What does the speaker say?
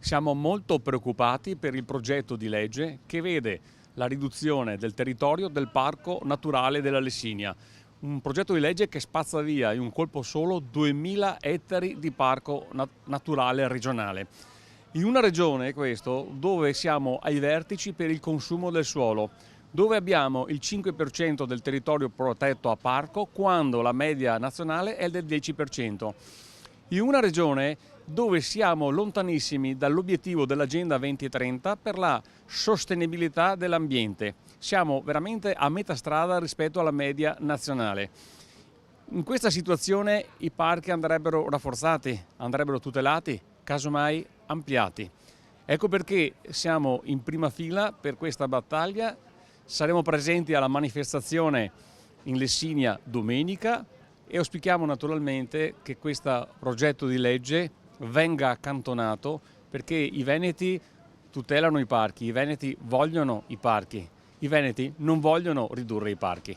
Siamo molto preoccupati per il progetto di legge che vede la riduzione del territorio del Parco Naturale della Lessinia. Un progetto di legge che spazza via in un colpo solo 2000 ettari di parco naturale regionale. In una regione, questo, dove siamo ai vertici per il consumo del suolo, dove abbiamo il 5% del territorio protetto a parco, quando la media nazionale è del 10%. In una regione dove siamo lontanissimi dall'obiettivo dell'Agenda 2030 per la sostenibilità dell'ambiente. Siamo veramente a metà strada rispetto alla media nazionale. In questa situazione i parchi andrebbero rafforzati, andrebbero tutelati, casomai ampliati. Ecco perché siamo in prima fila per questa battaglia. Saremo presenti alla manifestazione in Lessinia domenica e auspichiamo naturalmente che questo progetto di legge venga accantonato, perché i veneti tutelano i parchi, i veneti vogliono i parchi, i veneti non vogliono ridurre i parchi.